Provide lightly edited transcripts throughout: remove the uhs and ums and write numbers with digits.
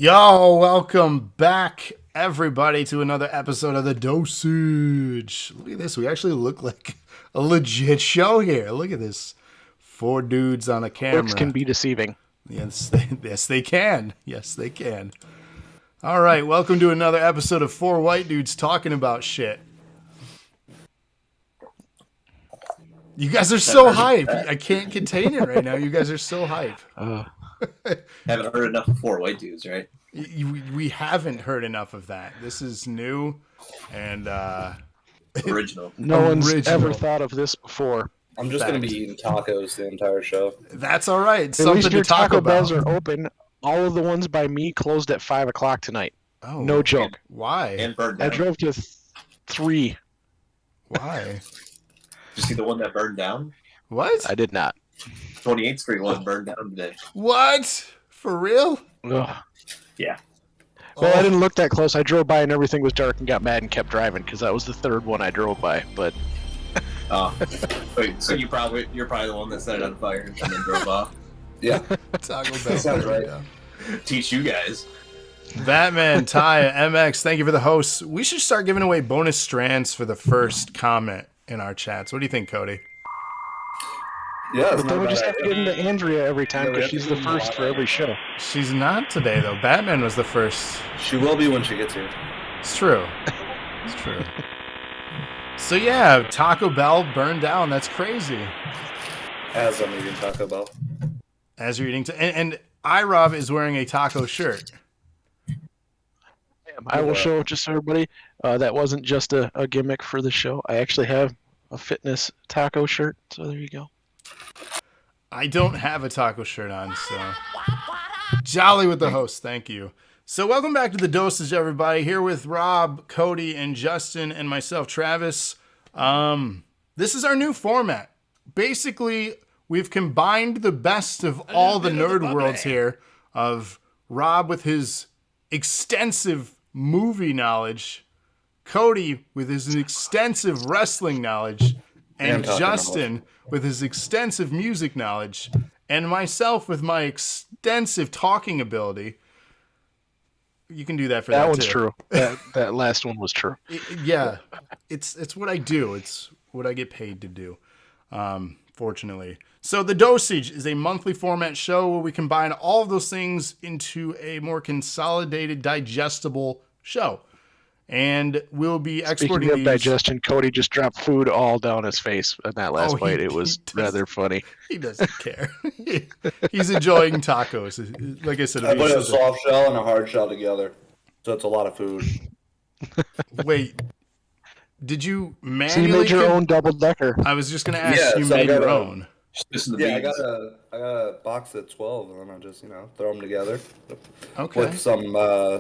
Yo, welcome back, everybody, to another episode of The Dosage. Look at this. We actually look like a legit show here. Look at this. 4 dudes on a camera. Looks can be deceiving. Yes, they can. Yes, they can. All right, welcome to another episode of 4 white dudes talking about shit. You guys are so hype. I can't contain it right now. You guys are so hype. Haven't heard enough of 4 white dudes, right? We haven't heard enough of that. This is new and original. No one's ever thought of this before. I'm just going to be eating tacos the entire show. That's all right. At Something least your to talk Taco about. Bells are open. All of the ones by me closed at 5 o'clock tonight. Oh, no joke. Why? And burned I down. drove to 3. Why? Did you see the one that burned down? What? I did not. 28th Street one burned down today. What? For real? Ugh. Yeah. Well, I didn't look that close. I drove by and everything was dark and got mad and kept driving because that was the 3rd one I drove by. But Wait, so you're probably the one that set it on fire and then drove off. Yeah, Taco Bell. sounds right. Yeah. Teach you guys. Batman, Ty, MX, thank you for the hosts. We should start giving away bonus strands for the first comment in our chats. What do you think, Cody? Yeah, but then we just have to get into Andrea every time because she's the first for every show. She's not today, though. Batman was the first. She will be when she gets here. It's true. It's true. So, yeah, Taco Bell burned down. That's crazy. As I'm eating Taco Bell. As you're eating. And iRob is wearing a taco shirt. I will show just so everybody that wasn't just a gimmick for the show. I actually have a fitness taco shirt. So there you go. I don't have a taco shirt on, so. Jolly with the host. Thank you. So welcome back to The Dosage, everybody. Here with Rob, Cody, and Justin, and myself, Travis. This is our new format. Basically, we've combined the best of all the nerd worlds here, of Rob with his extensive movie knowledge, Cody with his extensive wrestling knowledge, and Justin with his extensive music knowledge, and myself with my extensive talking ability. You can do that for that. That one's too. true. That last one was true. Yeah, it's what I do. It's what I get paid to do. Fortunately. So The Dosage is a monthly format show where we combine all of those things into a more consolidated, digestible show. And we'll be exporting Speaking of these. digestion, Cody just dropped food all down his face in that last bite. It was rather funny. He doesn't care. He's enjoying tacos. Like I said, I put a soft shell and a hard shell together. So it's a lot of food. Wait. Did you So manually you made your own double-decker. I was just going to ask, Yeah, you so I made got your a- own. Just in the Yeah, I beans. got a box at 12, and then I just throw them together Okay. with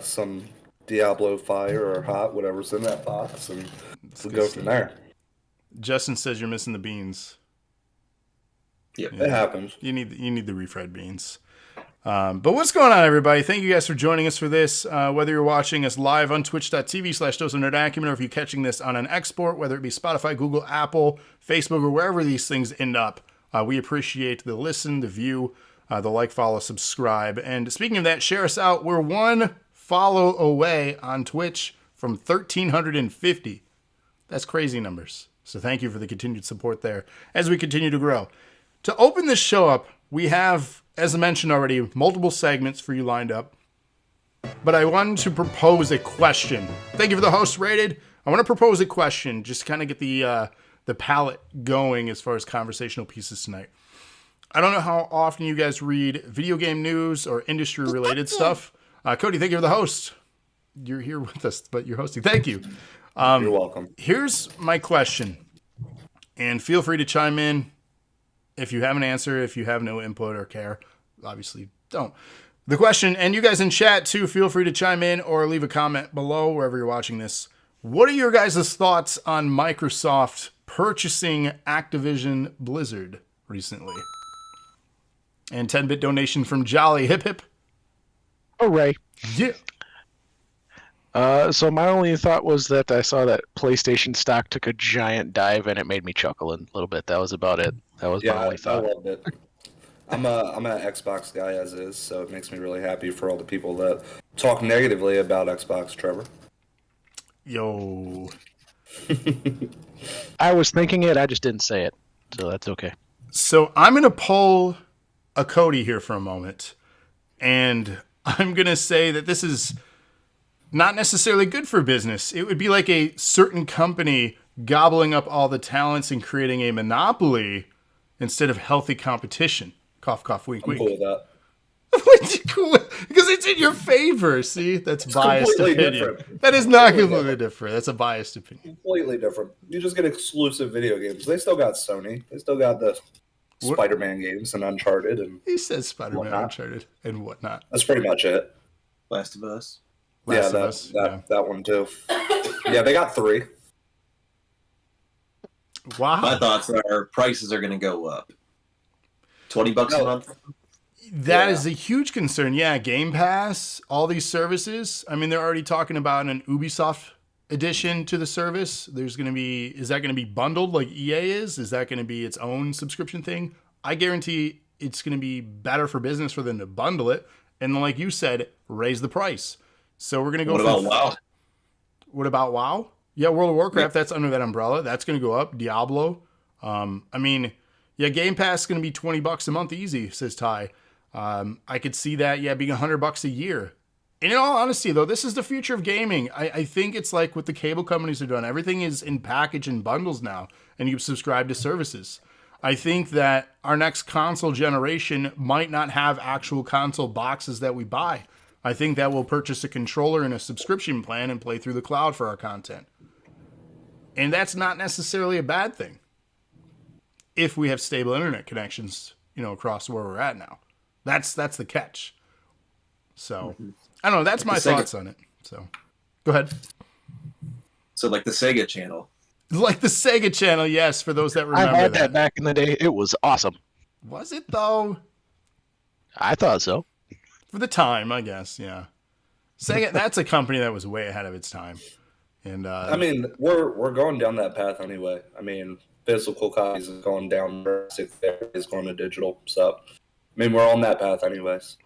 some Diablo Fire or Hot, whatever's in that box, and we'll go from there. Justin says you're missing the beans. Yep. It happens. You need the refried beans. But what's going on, everybody? Thank you guys for joining us for this. Whether you're watching us live on twitch.tv/DoseOfNerdAcumen, or if you're catching this on an export, whether it be Spotify, Google, Apple, Facebook, or wherever these things end up, we appreciate the listen, the view, the like, follow, subscribe. And speaking of that, share us out. We're 1 follow away on Twitch from 1,350. That's crazy numbers. So thank you for the continued support there as we continue to grow. To open this show up, we have, as I mentioned already, multiple segments for you lined up. But I wanted to propose a question. Thank you for the host, Rayden. I want to propose a question, just to kind of get the palette going as far as conversational pieces tonight. I don't know how often you guys read video game news or industry-related stuff. Cody, thank you for the host. You're here with us, but you're hosting. Thank you. You're welcome. Here's my question, and feel free to chime in if you have an answer, if you have no input or care. Obviously, don't. The question, and you guys in chat too, feel free to chime in or leave a comment below wherever you're watching this. What are your guys' thoughts on Microsoft purchasing Activision Blizzard recently? And 10-bit donation from Jolly. Hip hip. Hooray. Yeah. So my only thought was that I saw that PlayStation stock took a giant dive and it made me chuckle a little bit. That was about it. That was my Yeah, only I thought. loved it. I'm an Xbox guy as is, so it makes me really happy for all the people that talk negatively about Xbox, Trevor. Yo. I was thinking it, I just didn't say it, so that's okay. So I'm going to pull a Cody here for a moment, and I'm going to say that this is not necessarily good for business. It would be like a certain company gobbling up all the talents and creating a monopoly instead of healthy competition. Cough, cough, wink, I'm wink. cool with that. Because it's in your favor. See, that's biased completely opinion. different. That is not completely different. That's a biased opinion. Completely different. You just get exclusive video games. They still got Sony. They still got the Spider-Man games and Uncharted and He says Spider-Man, whatnot. Uncharted, and whatnot. That's pretty much it. Last of Us. Last yeah, of Us, that one too. Yeah, they got 3. Wow. My thoughts are prices are going to go up. $20 a month. That is a huge concern. Yeah, Game Pass, all these services. I mean, they're already talking about an Ubisoft addition to the service. Is that going to be bundled like EA is? Is that going to be its own subscription thing? I guarantee it's going to be better for business for them to bundle it. And like you said, raise the price. So we're going to go. What about WoW? What about WoW? Yeah, World of Warcraft, that's under that umbrella. That's going to go up. Diablo. I mean, yeah, Game Pass is going to be $20 a month easy, says Ty. I could see that, being $100 a year. And in all honesty, though, this is the future of gaming. I think it's like what the cable companies are doing. Everything is in package and bundles now, and you subscribe to services. I think that our next console generation might not have actual console boxes that we buy. I think that we'll purchase a controller and a subscription plan and play through the cloud for our content. And that's not necessarily a bad thing if we have stable internet connections, across where we're at now. That's the catch. So, I don't know. That's my thoughts on it. So, go ahead. So, like the Sega channel. Like the Sega channel, yes, for those that remember I had that back in the day. It was awesome. Was it, though? I thought so. For the time, I guess, yeah. Sega, that's a company that was way ahead of its time. And I mean, we're going down that path anyway. I mean, physical copies is going down, is going to digital. So, I mean, we're on that path anyways.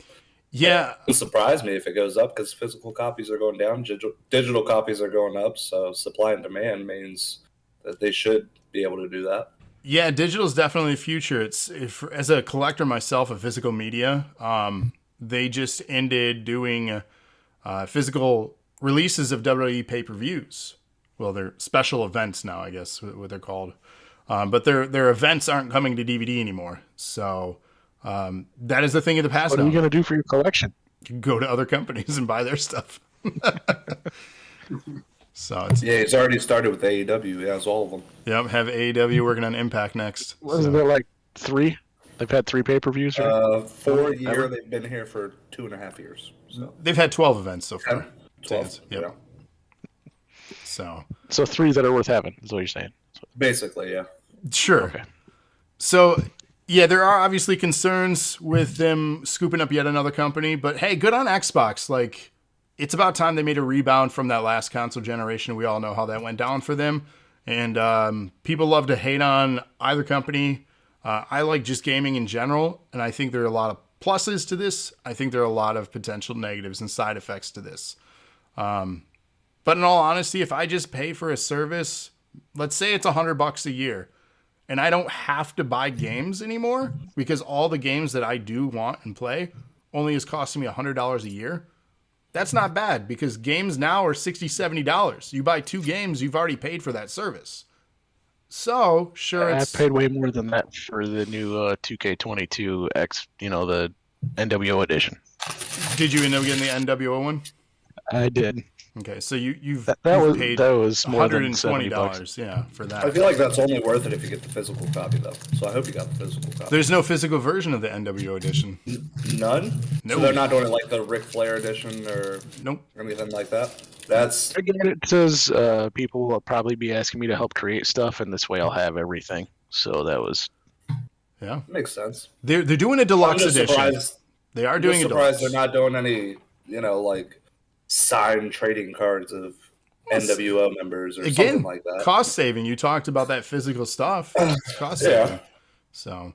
Yeah. It would surprise me if it goes up because physical copies are going down, digital copies are going up. So supply and demand means that they should be able to do that. Yeah, digital is definitely the future. As a collector myself of physical media, they just ended doing physical releases of WWE pay-per-views. Well, they're special events now, I guess, what they're called. But their events aren't coming to DVD anymore. So that is the thing of the past now. What are you going to do for your collection? You can go to other companies and buy their stuff. So it's already started with AEW. He has all of them. Yep, have AEW working on Impact next. Wasn't there like 3? They've had 3 pay-per-views, right? 4 a year. They've been here for 2.5 years. So they've had 12 events so far. 12. Yep. So 3 that are worth having is what you're saying. Basically, yeah. Sure. Okay. So, yeah, there are obviously concerns with them scooping up yet another company, but hey, good on Xbox. Like, it's about time they made a rebound from that last console generation. We all know how that went down for them. And people love to hate on either company. I like just gaming in general, and I think there are a lot of pluses to this. I think there are a lot of potential negatives and side effects to this. But in all honesty, if I just pay for a service, let's say it's $100 a year, and I don't have to buy games anymore because all the games that I do want and play only is costing me $100 a year. That's not bad because games now are $60, $70. You buy 2 games, you've already paid for that service. So, sure, I paid way more than that for the new 2K22 X, the NWO edition. Did you end up getting the NWO one? I did. Okay, so you've paid that was more than $120, yeah, for that. I feel like that's only worth it if you get the physical copy, though. So I hope you got the physical copy. There's no physical version of the NWO edition. None? No. So they're not doing it like the Ric Flair edition or Nope. anything like that? That's... Again, it says people will probably be asking me to help create stuff, and this way I'll have everything. So that was... Yeah. Makes sense. They're doing a deluxe I'm just edition. surprised. They are I'm doing just a deluxe. surprised they're not doing any, like, signed trading cards of NWO members or Again, something like that. cost saving. You talked about that physical stuff. It's cost saving. Yeah. So,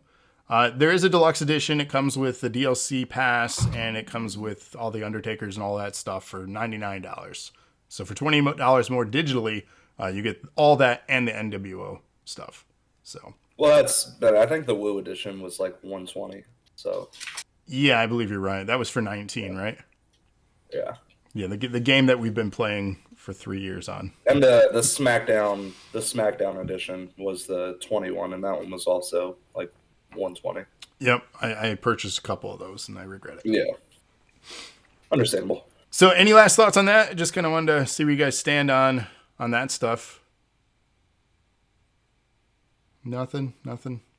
There is a deluxe edition. It comes with the DLC pass, and it comes with all the Undertakers and all that stuff for $99. So for $20 more digitally, you get all that and the NWO stuff. So Well, I think the Woo edition was like 120. So yeah, I believe you're right. That was for 19, right? yeah. Yeah, the game that we've been playing for 3 years on. And the SmackDown edition was the 21, and that one was also like 120. Yep, I purchased a couple of those, and I regret it. Yeah, understandable. So, any last thoughts on that? Just kind of wanted to see where you guys stand on that stuff. Nothing.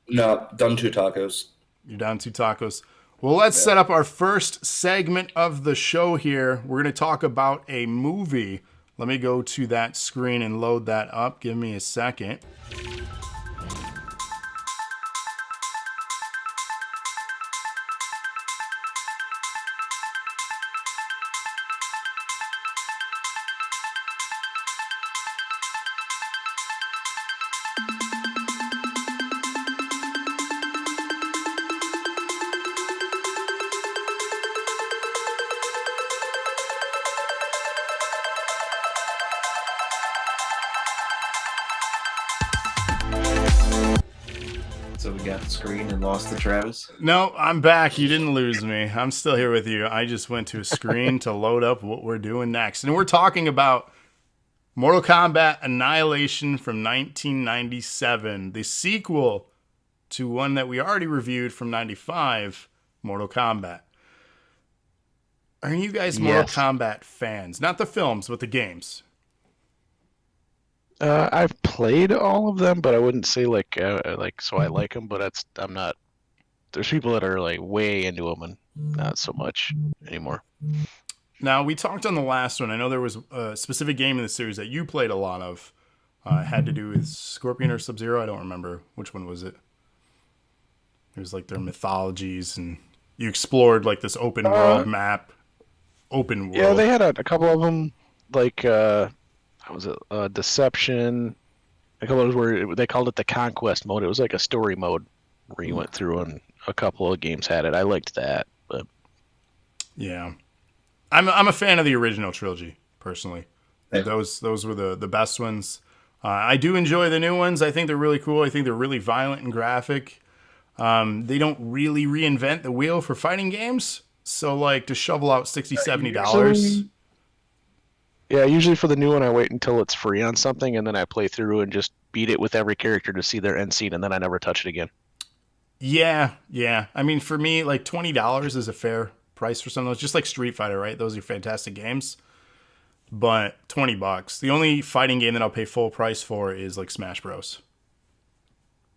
No, done 2 tacos. You're down 2 tacos. Well, let's set up our first segment of the show here. We're going to talk about a movie. Let me go to that screen and load that up. Give me a second. So we got the screen and lost the Travis. No, I'm back. You didn't lose me. I'm still here with you. I just went to a screen to load up what we're doing next. And we're talking about Mortal Kombat Annihilation from 1997, the sequel to one that we already reviewed from 95, Mortal Kombat. Are you guys Mortal Kombat fans? Not the films, but the games. I've played all of them, but I wouldn't say so I like them. But I'm not. There's people that are like way into them and not so much anymore. Now, we talked on the last one. I know there was a specific game in the series that you played a lot of. It had to do with Scorpion or Sub-Zero. I don't remember. Which one was it? It was like their mythologies, and you explored like this open world map. Open world. Yeah, they had a couple of them, like, how was it? Deception. A couple of those where they called it the Conquest mode. It was like a story mode where you went through, and a couple of games had it. I liked that, but yeah. I'm a fan of the original trilogy, personally. Yeah. Those were the best ones. I do enjoy the new ones. I think they're really cool. I think they're really violent and graphic. They don't really reinvent the wheel for fighting games. So, like, to shovel out $60, $70. Yeah, usually for the new one, I wait until it's free on something, and then I play through and just beat it with every character to see their end scene, and then I never touch it again. Yeah. I mean, for me, like, $20 is a fair price for some of those. Just like Street Fighter, right? Those are fantastic games. But $20. The only fighting game that I'll pay full price for is, like, Smash Bros.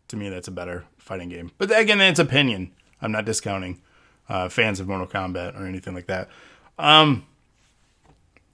To me, that's a better fighting game. But again, that's opinion. I'm not discounting fans of Mortal Kombat or anything like that.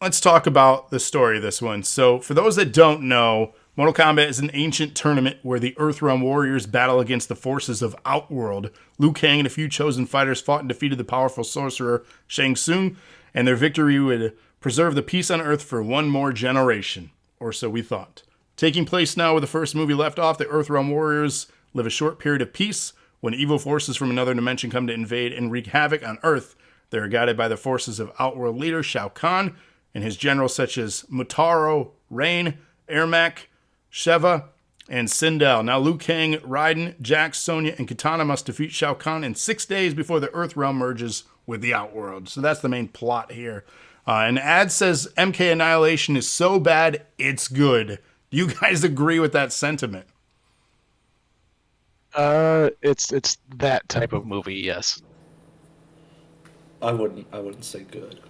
Let's talk about the story of this one. So, for those that don't know, Mortal Kombat is an ancient tournament where the Earthrealm warriors battle against the forces of Outworld. Liu Kang and a few chosen fighters fought and defeated the powerful sorcerer Shang Tsung, and their victory would preserve the peace on Earth for one more generation, or so we thought. Taking place now where the first movie left off, the Earthrealm warriors live a short period of peace. When evil forces from another dimension come to invade and wreak havoc on Earth, they are guided by the forces of Outworld leader Shao Kahn and his generals such as Mutaro, Rain, Ermac, Sheva, and Sindel. Now Liu Kang, Rayden, Jax, Sonya, and Kitana must defeat Shao Kahn in 6 days before the Earthrealm merges with the Outworld. So that's the main plot here. And the ad says MK Annihilation is so bad, it's good. Do you guys agree with that sentiment? It's that type of movie, yes. I wouldn't say good.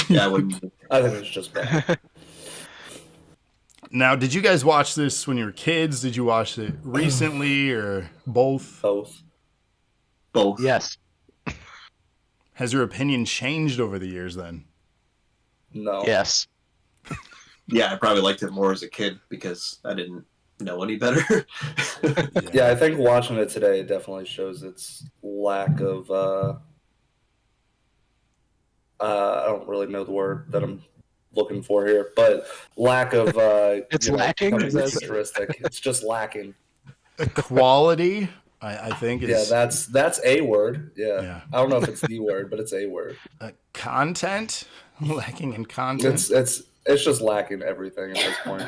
Yeah, I wouldn't. I think it's just bad. Now, did you guys watch this when you were kids? Did you watch it recently or both? Both. Yes. Has your opinion changed over the years then? No. Yes. Yeah, I probably liked it more as a kid because I didn't know any better. Yeah, I think watching it today definitely shows its lack of I don't really know the word that I'm looking for here, but lack of It's lacking? futuristic. It's just lacking. Quality. I think Yeah, is that's a word. Yeah. Yeah. I don't know if it's the word, but it's a word. content, lacking in content, It's just lacking everything at this point.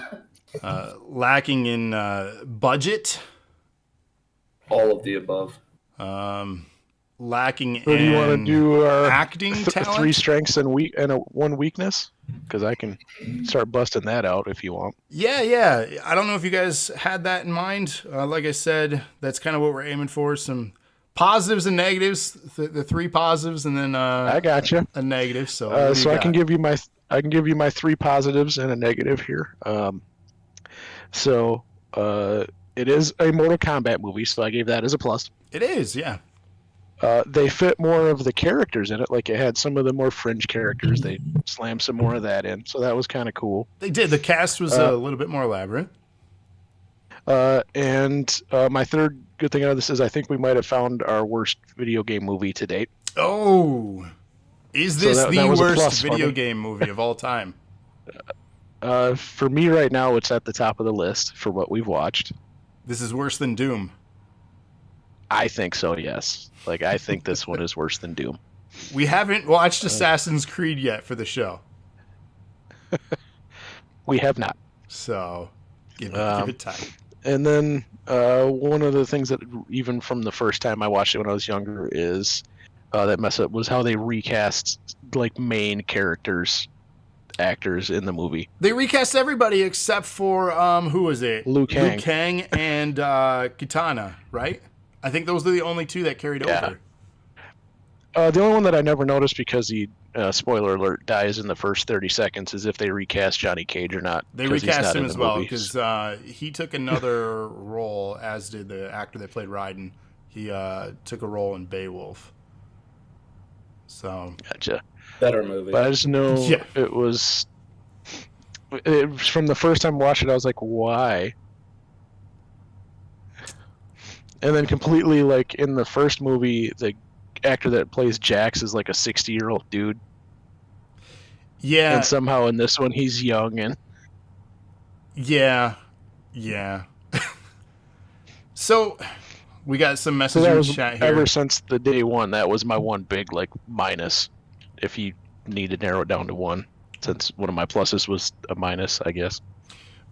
lacking in budget, All of the above. lacking So do you want to in do acting talent. 3 strengths and 1 weakness? Because I can start busting that out if you want. Yeah. I don't know if you guys had that in mind. Like I said, that's kind of what we're aiming for. Some positives and negatives. The 3 positives and then I got you. a negative. So, what do you So I got? can give you my 3 positives and a negative here. It is a Mortal Kombat movie, so I gave that as a plus. It is, yeah. They fit more of the characters in it. Like, it had some of the more fringe characters. They slammed some more of that in, so that was kind of cool. They did. The cast was a little bit more elaborate. And my third good thing out of this is I think we might have found our worst video game movie to date. Oh, is this that the was a worst plus for video me. game movie of all time? For me right now, it's at the top of the list for what we've watched. This is worse than Doom. I think so, yes. Like, I think this one is worse than Doom. We haven't watched Assassin's Creed yet for the show, We have not. so give it time. And then one of the things that, even from the first time I watched it when I was younger, is that mess up was how they recast like main actors in the movie. They recast everybody except for who was it? Liu Kang. Liu Kang and Kitana, right? I think those are the only 2 that carried over. The only one that I never noticed because he, spoiler alert, dies in the first 30 seconds is if they recast Johnny Cage or not. They 'cause he's recast not him in as the well movie. because he took another role, as did the actor that played Rayden. He took a role in Beowulf. So Gotcha. Better movie. But I just know Yeah. it was from the first time I watched it, I was like, why? And then completely, like, in the first movie, the actor that plays Jax is like a 60-year-old dude. yeah, And somehow in this one, he's young. And yeah. So we got some so messages that in was, chat here. ever since the day one, that was my one big, like, minus, if you need to narrow it down to one. Since one of my pluses was a minus, I guess.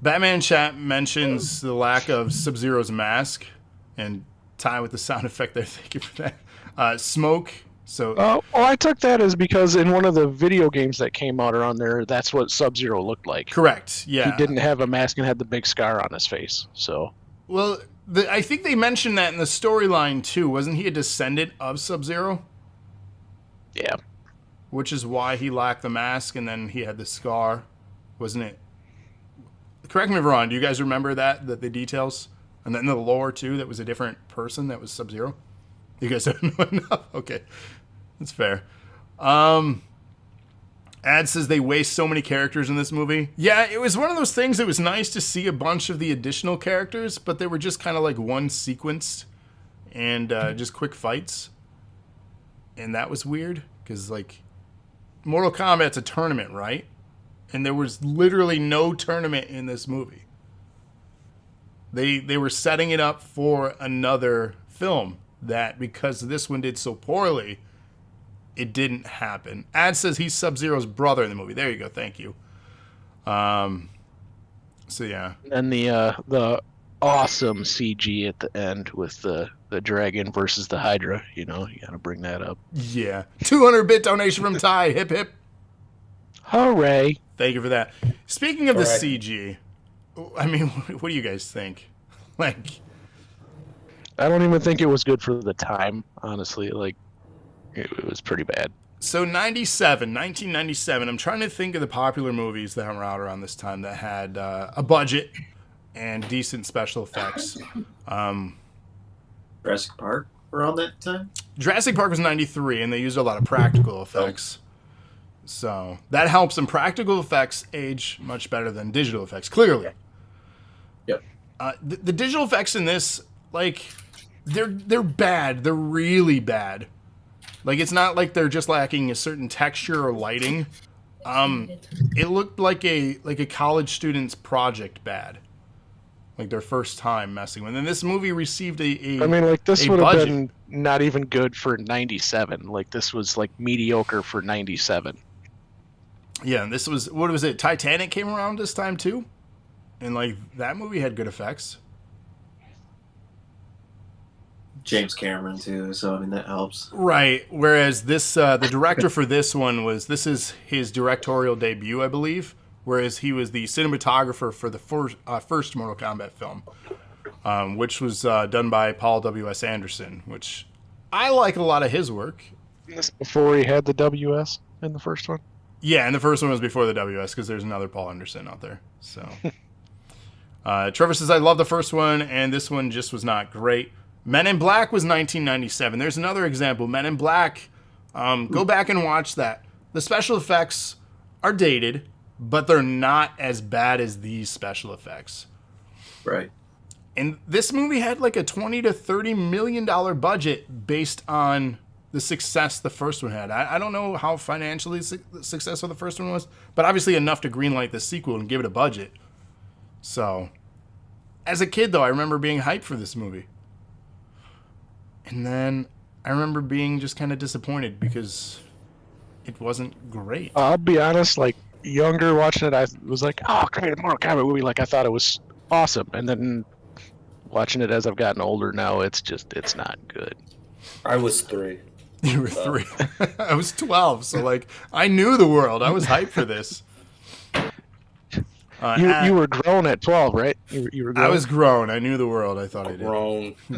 Batman chat mentions the lack of Sub-Zero's mask, and Ty with the sound effect there. Thank you for that. Smoke. So I took that as because in one of the video games that came out around there, that's what Sub-Zero looked like. correct. Yeah. He didn't have a mask and had the big scar on his face. So Well, I think they mentioned that in the storyline too. Wasn't he a descendant of Sub-Zero? yeah, Which is why he lacked the mask, and then he had the scar, wasn't it? Correct me if I'm wrong. Do you guys remember that the details? And then the lore too, that was a different person that was Sub-Zero? You guys don't know enough? Okay. That's fair. Ad says they waste so many characters in this movie. Yeah, it was one of those things. It was nice to see a bunch of the additional characters, but they were just kind of like one sequenced and just quick fights. And that was weird because, like, Mortal Kombat's a tournament, right? And there was literally no tournament in this movie. They were setting it up for another film that, because this one did so poorly, it didn't happen. Ad says he's Sub-Zero's brother in the movie. There you go. Thank you. So yeah. and the awesome CG at the end with the dragon versus the Hydra. You know, you gotta bring that up. Yeah. 200-bit donation from Ty. Hip hip. Hooray! Thank you for that. Speaking of the Correct. CG, I mean, what do you guys think? Like, I don't even think it was good for the time. Honestly, like it was pretty bad. so 1997, I'm trying to think of the popular movies that were out around this time that had a budget and decent special effects. Jurassic Park around that time. Jurassic Park was 93, and they used a lot of practical effects. So that helps, and practical effects age much better than digital effects, clearly. Yep. The digital effects in this, like, they're bad. They're really bad. Like, it's not like they're just lacking a certain texture or lighting. It looked like a college student's project bad. like their first time messing with. And this movie received a I mean, like, this a would have budget. been not even good for 97. Like, this was, like, mediocre for 97. Yeah, and this was, what was it? Titanic came around this time too, and like that movie had good effects. James Cameron too, so I mean that helps. Right. Whereas this, the director for this one this is his directorial debut, I believe. Whereas he was the cinematographer for the first Mortal Kombat film, which was done by Paul W.S. Anderson, which I like a lot of his work. This before he had the WS in the first one? Yeah, and the first one was before the WS because there's another Paul Anderson out there. So, Trevor says, I love the first one, and this one just was not great. Men in Black was 1997. There's another example. Men in Black, go back and watch that. The special effects are dated, but they're not as bad as these special effects. Right. And this movie had like a $20 to $30 million budget based on the success the first one had. I don't know how financially successful the first one was, but obviously enough to greenlight the sequel and give it a budget. So, as a kid, though, I remember being hyped for this movie. And then I remember being just kind of disappointed because it wasn't great. I'll be honest, like, younger watching it, I was like, oh, great, Mortal Kombat movie. Like, I thought it was awesome. And then watching it as I've gotten older now, it's not good. I was 3. You were 3. I was 12. So, like, I knew the world. I was hyped for this. You were grown at 12, right? You were grown? I was grown. I knew the world. I thought I did.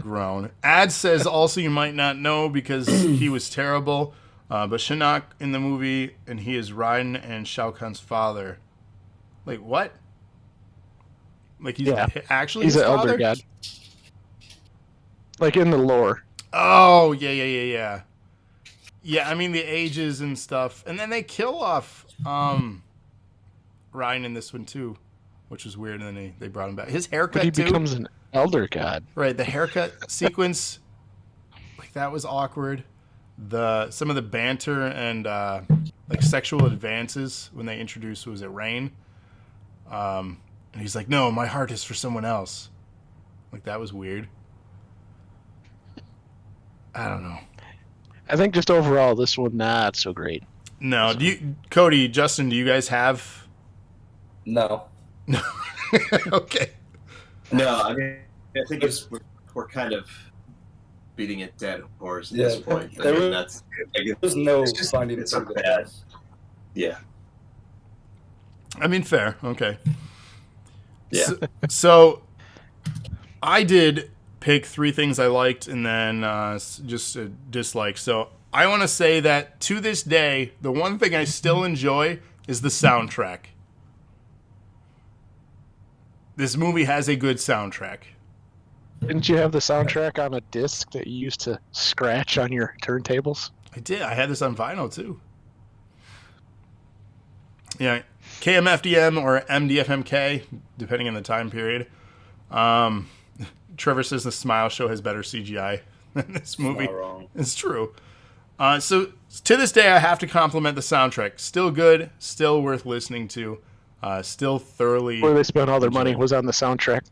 Grown. Ad says also you might not know because he was terrible. But Shinnok in the movie, and he is Rayden and Shao Kahn's father. Like, what? Like, he's actually he's his an father? elder god. Like, in the lore. Oh, yeah. Yeah, I mean, the ages and stuff. And then they kill off Ryan in this one, too, which was weird. And then they brought him back. His haircut, but he too. becomes an elder god. Right, the haircut sequence, like, that was awkward. Some of the banter and, like, sexual advances when they introduced, was it Rain? And he's like, no, my heart is for someone else. Like, that was weird. I don't know. I think just overall, this one not so great. No, Cody, Justin, do you guys have? No. Okay. No, I mean, I think we're kind of beating a dead horse at this point. There's no finding it's so bad. Yeah. I mean, fair. Okay. Yeah. So I did pick 3 things I liked and then just a dislike. So I want to say that to this day, the one thing I still enjoy is the soundtrack. This movie has a good soundtrack. Didn't you have the soundtrack on a disc that you used to scratch on your turntables? I did. I had this on vinyl, too. Yeah, KMFDM or MDFMK, depending on the time period. Trevor says the Smile Show has better CGI than this movie. Not wrong. It's true. So to this day, I have to compliment the soundtrack. Still good, still worth listening to, still thoroughly. Where they spent all their money was on the soundtrack.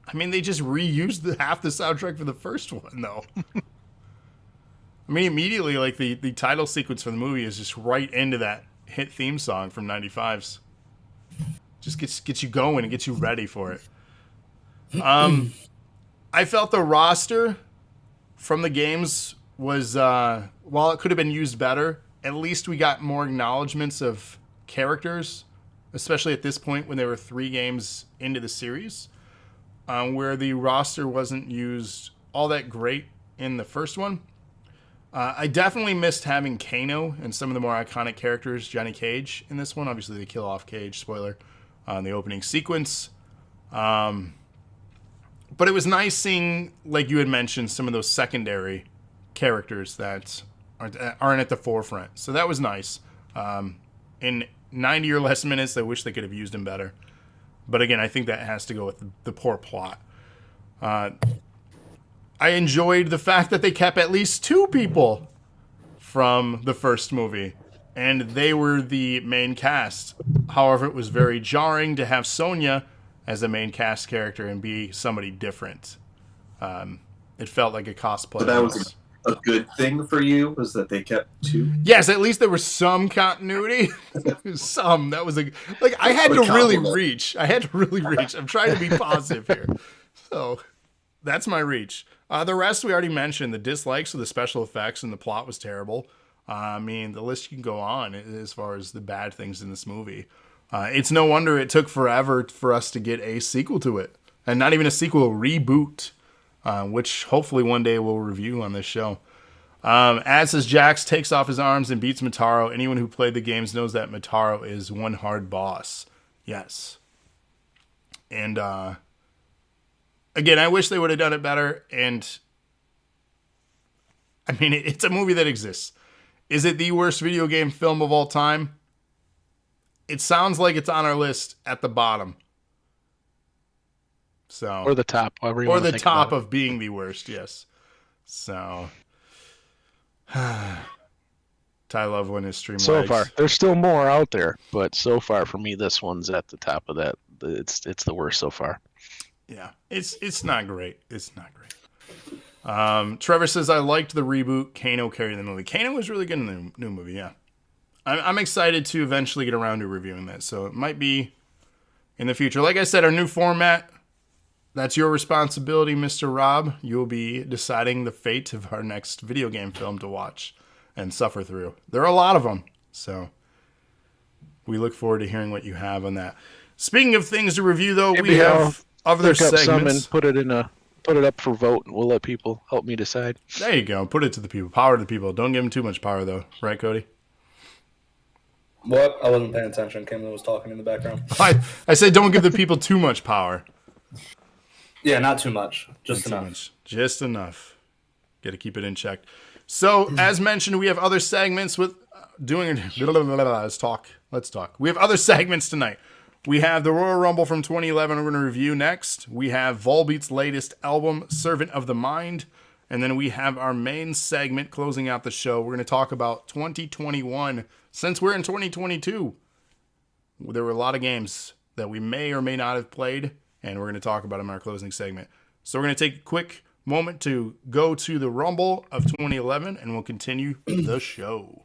I mean, they just reused half the soundtrack for the first one, though. I mean, immediately, like the title sequence for the movie is just right into that hit theme song from '95's. Just gets you going and gets you ready for it. I felt the roster from the games was, while it could have been used better, at least we got more acknowledgments of characters, especially at this point when there were 3 games into the series, where the roster wasn't used all that great in the first one. I definitely missed having Kano and some of the more iconic characters, Johnny Cage, in this one. Obviously, they kill off Cage, spoiler, in the opening sequence. But it was nice seeing, like you had mentioned, some of those secondary characters that aren't at the forefront. So that was nice. In 90 or less minutes, I wish they could have used him better. But again, I think that has to go with the poor plot. I enjoyed the fact that they kept at least 2 people from the first movie, and they were the main cast. However, it was very jarring to have Sonya as a main cast character and be somebody different. It felt like a cosplay. So that was a good thing for you, was that they kept two? Yes, at least there was some continuity. Some. That was I had to really reach. I'm trying to be positive here. So that's my reach. The rest we already mentioned. The dislikes of the special effects and the plot was terrible. I mean, the list can go on as far as the bad things in this movie. It's no wonder it took forever for us to get a sequel to it. And not even a sequel, a reboot. Which hopefully one day we'll review on this show. As Jax takes off his arms and beats Motaro, anyone who played the games knows that Motaro is one hard boss. Yes. And again, I wish they would have done it better. And I mean, it's a movie that exists. Is it the worst video game film of all time? It sounds like it's on our list at the bottom. So, or the top, or the top of being the worst, yes. So, Ty Loveland is stream. So far, there's still more out there, but so far for me, this one's at the top of that. It's the worst so far. Yeah, it's not great. It's not great. Trevor says I liked the reboot. Kano carried the movie. Kano was really good in the new movie. Yeah, I'm excited to eventually get around to reviewing that. So it might be in the future. Like I said, our new format. That's your responsibility, Mr. Rob. You'll be deciding the fate of our next video game film to watch and suffer through. There are a lot of them, so we look forward to hearing what you have on that. Speaking of things to review, though, we have other segments. Some and put it up for vote, and we'll let people help me decide. There you go. Put it to the people. Power to the people. Don't give them too much power, though. Right, Cody? What? I wasn't paying attention. Kimberly was talking in the background. I said don't give the people too much power. Yeah, not too much. Just not enough. Too much. Just enough. Got to keep it in check. So, as mentioned, we have other segments with doing. Let's talk. We have other segments tonight. We have the Royal Rumble from 2011 we're going to review next. We have Volbeat's latest album, Servant of the Mind. And then we have our main segment closing out the show. We're going to talk about 2021. Since we're in 2022, there were a lot of games that we may or may not have played. And we're going to talk about them in our closing segment. So we're going to take a quick moment to go to the Rumble of 2011, and we'll continue the show.